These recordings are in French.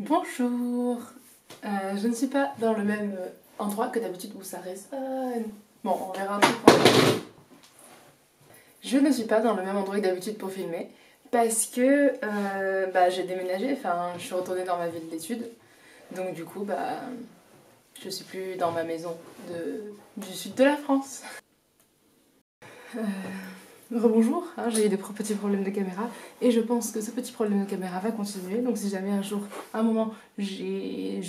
Bonjour, je ne suis pas dans le même endroit que d'habitude où ça résonne. Bon, on verra un peu. Je ne suis pas dans le même endroit que d'habitude pour filmer parce que j'ai déménagé, enfin je suis retournée dans ma ville d'études. Donc du coup, je suis plus dans ma maison du sud de la France. Rebonjour, j'ai eu des petits problèmes de caméra et je pense que ce petit problème de caméra va continuer. Donc si jamais un jour, à un moment, je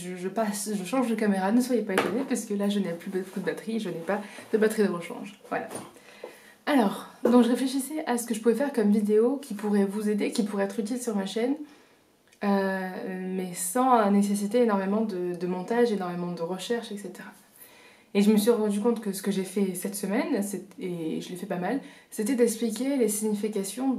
change de caméra, ne soyez pas étonnés parce que là je n'ai plus beaucoup de batterie, je n'ai pas de batterie de rechange. Voilà. Alors, donc je réfléchissais à ce que je pouvais faire comme vidéo qui pourrait vous aider, qui pourrait être utile sur ma chaîne, mais sans nécessiter énormément de montage, énormément de recherche, etc. Et je me suis rendu compte que ce que j'ai fait cette semaine, et je l'ai fait pas mal, c'était d'expliquer les significations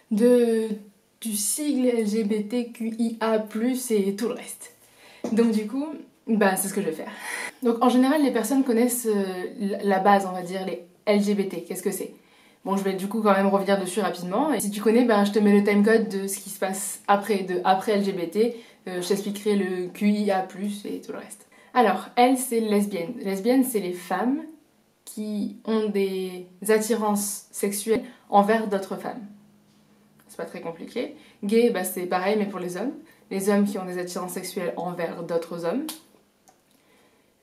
du sigle LGBTQIA+, et tout le reste. Donc du coup, c'est ce que je vais faire. Donc en général, les personnes connaissent la base, on va dire, les LGBT. Qu'est-ce que c'est? Bon, je vais du coup quand même revenir dessus rapidement. Et si tu connais, je te mets le timecode de ce qui se passe après LGBT. Je t'expliquerai le QIA+, et tout le reste. Alors, elle, c'est lesbienne. Lesbienne, c'est les femmes qui ont des attirances sexuelles envers d'autres femmes. C'est pas très compliqué. Gay, c'est pareil, mais pour les hommes. Les hommes qui ont des attirances sexuelles envers d'autres hommes.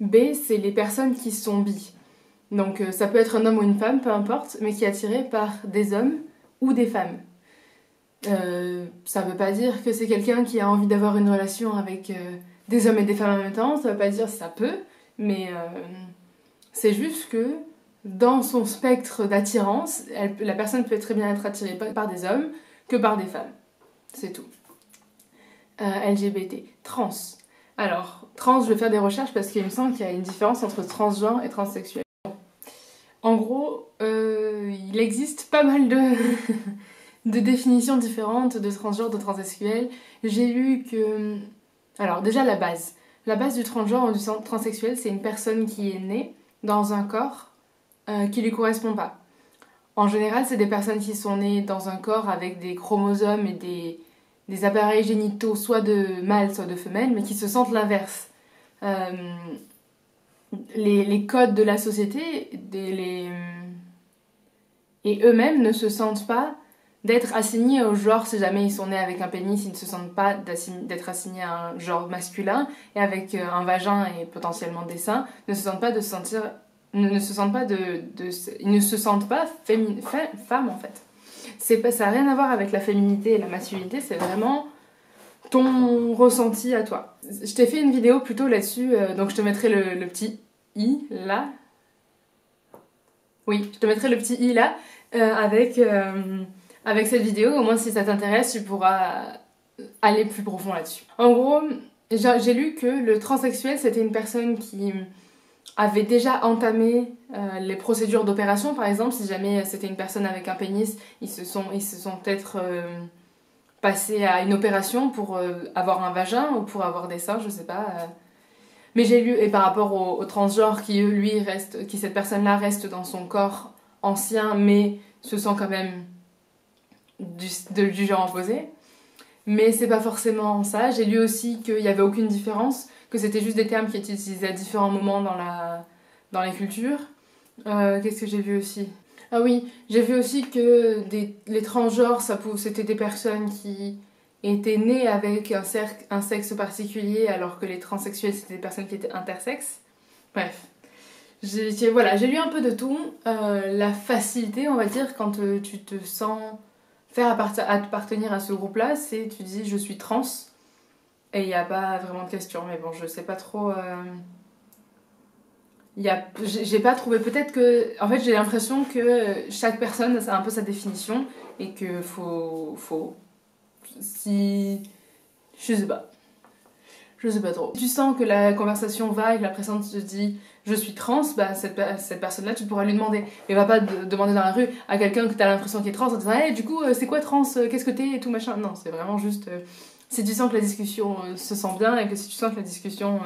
B, c'est les personnes qui sont bi. Donc, ça peut être un homme ou une femme, peu importe, mais qui est attiré par des hommes ou des femmes. Ça veut pas dire que c'est quelqu'un qui a envie d'avoir une relation avec des hommes et des femmes en même temps, ça veut pas dire ça peut, mais c'est juste que dans son spectre d'attirance, la personne peut très bien être attirée par des hommes que par des femmes. C'est tout. LGBT. Trans. Alors, trans, je vais faire des recherches parce qu'il me semble qu'il y a une différence entre transgenre et transsexuel. En gros, il existe pas mal de définitions différentes de transgenre, de transsexuel. J'ai lu que... Alors déjà la base. La base du transgenre ou du transsexuel, c'est une personne qui est née dans un corps qui lui correspond pas. En général, c'est des personnes qui sont nées dans un corps avec des chromosomes et des appareils génitaux soit de mâle, soit de femelle, mais qui se sentent l'inverse. Les codes de la société et eux-mêmes ne se sentent pas d'être assignés au genre. Si jamais ils sont nés avec un pénis, ils ne se sentent pas d'être assignés à un genre masculin, et avec un vagin et potentiellement des seins, ne se sentent pas ils ne se sentent pas femmes en fait. Ça n'a rien à voir avec la féminité et la masculinité, c'est vraiment ton ressenti à toi. Je t'ai fait une vidéo plutôt là-dessus, donc je te mettrai le petit i là. Oui, je te mettrai le petit i là avec cette vidéo. Au moins si ça t'intéresse, tu pourras aller plus profond là-dessus. En gros, j'ai lu que le transsexuel, c'était une personne qui avait déjà entamé les procédures d'opération. Par exemple, si jamais c'était une personne avec un pénis, ils se sont peut-être passés à une opération pour avoir un vagin ou pour avoir des seins, je sais pas. Mais j'ai lu, et par rapport au transgenre qui cette personne-là reste dans son corps ancien, mais se sent quand même du genre opposé. Mais c'est pas forcément ça. J'ai lu aussi qu'il n'y avait aucune différence, que c'était juste des termes qui étaient utilisés à différents moments dans les cultures. Qu'est-ce que j'ai vu aussi? Ah oui, j'ai vu aussi que les transgenres, c'était des personnes qui étaient nées avec un sexe particulier, alors que les transsexuels, c'était des personnes qui étaient intersexes. Bref. J'ai lu un peu de tout. La facilité, on va dire, quand tu te sens appartenir à ce groupe-là, c'est tu dis je suis trans, et il n'y a pas vraiment de question. Mais bon, je sais pas trop... J'ai pas trouvé, peut-être que... En fait, j'ai l'impression que chaque personne a un peu sa définition, et que si... Je sais pas. Je sais pas trop. Si tu sens que la conversation va et que la personne te dit je suis trans, cette personne-là, tu pourras lui demander. Mais va pas demander dans la rue à quelqu'un que t'as l'impression qu'il est trans en disant hey, du coup, c'est quoi trans? Qu'est-ce que t'es? Et tout machin. Non, c'est vraiment juste... si tu sens que la discussion se sent bien et que si tu sens que la discussion...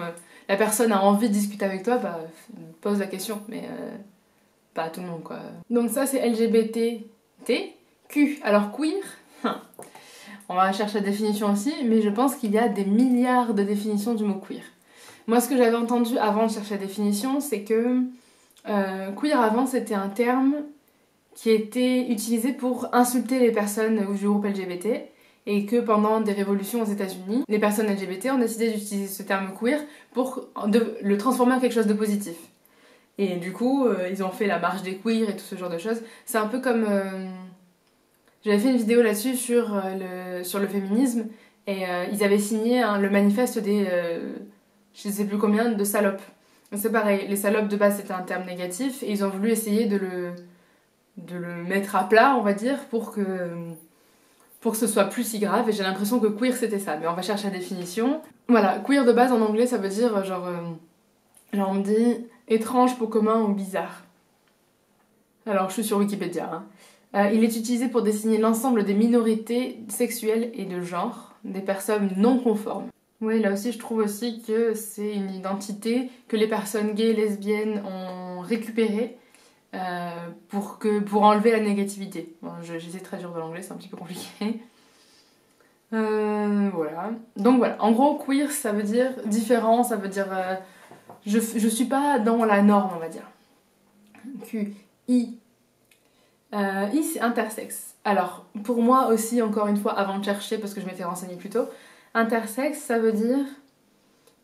la personne a envie de discuter avec toi, pose la question. Mais pas à tout le monde, quoi. Donc ça, c'est LGBT. Q. Alors queer... On va chercher la définition aussi, mais je pense qu'il y a des milliards de définitions du mot queer. Moi, ce que j'avais entendu avant de chercher la définition, c'est que queer avant, c'était un terme qui était utilisé pour insulter les personnes du groupe LGBT, et que pendant des révolutions aux États-Unis, les personnes LGBT ont décidé d'utiliser ce terme queer pour le transformer en quelque chose de positif. Et du coup, ils ont fait la marche des queers et tout ce genre de choses. C'est un peu comme... J'avais fait une vidéo là-dessus sur le féminisme, et ils avaient signé le manifeste des... je ne sais plus combien de salopes. C'est pareil, les salopes de base c'était un terme négatif, et ils ont voulu essayer de le mettre à plat, on va dire, pour que ce soit plus si grave, et j'ai l'impression que queer c'était ça, mais on va chercher la définition. Voilà, queer de base en anglais ça veut dire genre on me dit étrange, peu commun ou bizarre. Alors je suis sur Wikipédia. Il est utilisé pour désigner l'ensemble des minorités sexuelles et de genre, des personnes non conformes. Oui, là aussi je trouve aussi que c'est une identité que les personnes gays et lesbiennes ont récupérée pour enlever la négativité. Bon, j'essaie de traduire de l'anglais, c'est un petit peu compliqué. Voilà. Donc voilà, en gros queer ça veut dire différent, ça veut dire je suis pas dans la norme, on va dire. QI. I c'est intersexe. Alors pour moi aussi, encore une fois, avant de chercher parce que je m'étais renseignée plus tôt, intersexe ça veut dire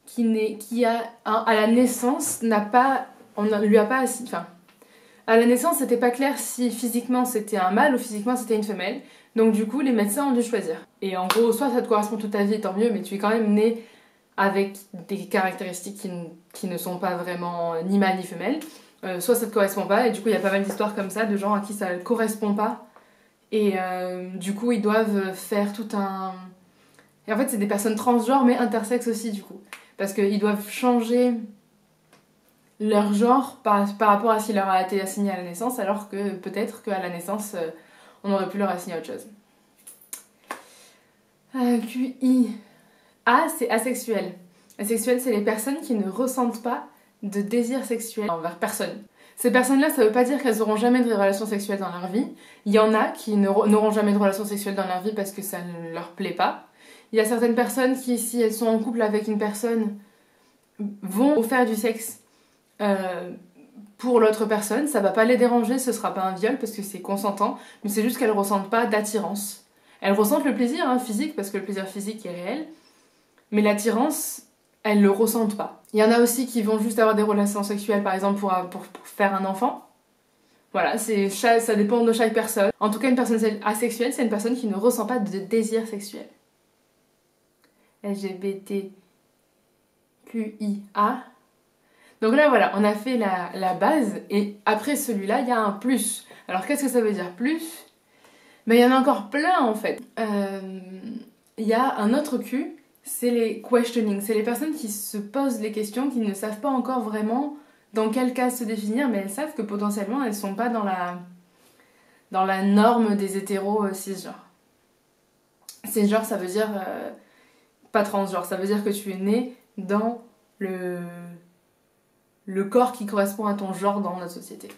qui a à la naissance on ne lui a pas assis, enfin à la naissance c'était pas clair si physiquement c'était un mâle ou physiquement c'était une femelle, donc du coup les médecins ont dû choisir. Et en gros soit ça te correspond toute ta vie, tant mieux, mais tu es quand même né avec des caractéristiques qui ne sont pas vraiment ni mâle ni femelle, soit ça te correspond pas, et du coup il y a pas mal d'histoires comme ça de gens à qui ça ne correspond pas, et du coup ils doivent faire tout un... Et en fait c'est des personnes transgenres mais intersexes aussi du coup, parce qu'ils doivent changer leur genre par rapport à ce qui leur a été assigné à la naissance, alors que peut-être qu'à la naissance on aurait pu leur assigner autre chose. QI. A, c'est asexuel. Asexuel, c'est les personnes qui ne ressentent pas de désir sexuel envers personne. Ces personnes-là, ça veut pas dire qu'elles auront jamais de relations sexuelles dans leur vie. Il y en a qui n'auront jamais de relations sexuelles dans leur vie parce que ça ne leur plaît pas. Il y a certaines personnes qui, si elles sont en couple avec une personne, vont faire du sexe pour l'autre personne. Ça va pas les déranger, ce sera pas un viol parce que c'est consentant, mais c'est juste qu'elles ressentent pas d'attirance. Elles ressentent le plaisir physique parce que le plaisir physique est réel, mais l'attirance, elles le ressentent pas. Il y en a aussi qui vont juste avoir des relations sexuelles, par exemple pour faire un enfant. Voilà, ça dépend de chaque personne. En tout cas, une personne asexuelle, c'est une personne qui ne ressent pas de désir sexuel. LGBTQIA. Donc là, voilà, on a fait la base, et après celui-là, il y a un plus. Alors, qu'est-ce que ça veut dire plus ? Mais il y en a encore plein, en fait. Il y a un autre Q, c'est les questioning. C'est les personnes qui se posent les questions, qui ne savent pas encore vraiment dans quel cas se définir, mais elles savent que potentiellement, elles sont pas dans la norme des hétéros cisgenres. Cisgenre, ça veut dire... pas transgenre, ça veut dire que tu es né dans le corps qui correspond à ton genre dans notre société.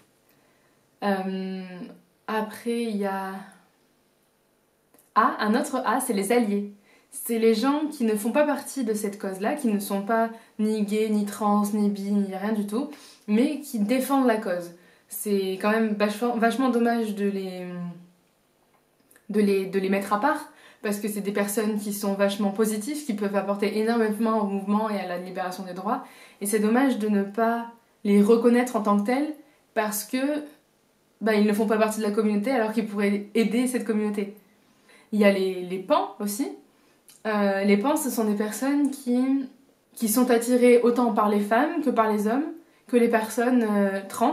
Après, il y a A, un autre A, c'est les alliés. C'est les gens qui ne font pas partie de cette cause-là, qui ne sont pas ni gays, ni trans, ni bi, ni rien du tout, mais qui défendent la cause. C'est quand même vachement dommage de les mettre à part, parce que c'est des personnes qui sont vachement positives, qui peuvent apporter énormément au mouvement et à la libération des droits, et c'est dommage de ne pas les reconnaître en tant que tels, parce que ils ne font pas partie de la communauté alors qu'ils pourraient aider cette communauté. Il y a les pans aussi. Les pans, ce sont des personnes qui sont attirées autant par les femmes que par les hommes, que les personnes trans.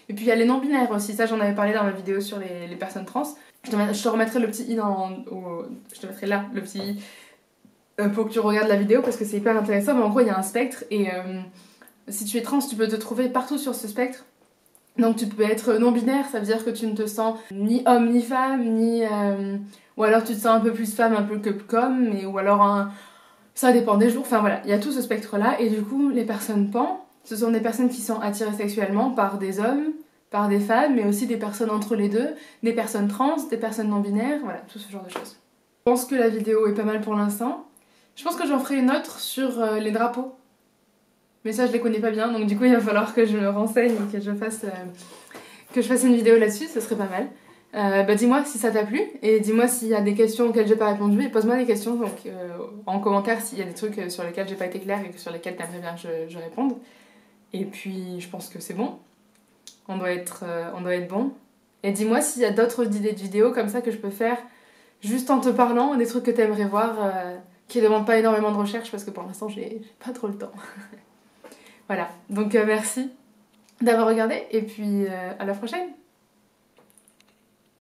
Et puis il y a les non-binaires aussi, ça j'en avais parlé dans ma vidéo sur les personnes trans. Je te remettrai le petit i je te mettrai là le petit i pour que tu regardes la vidéo parce que c'est hyper intéressant. Mais en gros il y a un spectre et si tu es trans tu peux te trouver partout sur ce spectre. Donc tu peux être non-binaire, ça veut dire que tu ne te sens ni homme ni femme, ou alors tu te sens un peu plus femme, un peu que comme, ou alors ça dépend des jours. Enfin voilà, il y a tout ce spectre-là, et du coup les personnes pan, ce sont des personnes qui sont attirées sexuellement par des hommes, par des femmes, mais aussi des personnes entre les deux, des personnes trans, des personnes non-binaires, voilà, tout ce genre de choses. pense que la vidéo est pas mal pour l'instant. Je pense que j'en ferai une autre sur les drapeaux. Mais ça, je les connais pas bien, donc du coup, il va falloir que je me renseigne et que je fasse une vidéo là-dessus, ce serait pas mal. Dis-moi si ça t'a plu, et dis-moi s'il y a des questions auxquelles j'ai pas répondu, et pose-moi des questions donc, en commentaire s'il y a des trucs sur lesquels j'ai pas été claire et sur lesquels t'aimerais bien que je réponde. Et puis, je pense que c'est bon. On doit être bon. Et dis-moi s'il y a d'autres idées de vidéos comme ça que je peux faire juste en te parlant, des trucs que t'aimerais voir qui demandent pas énormément de recherche parce que pour l'instant j'ai pas trop le temps. Voilà, donc merci d'avoir regardé et puis à la prochaine.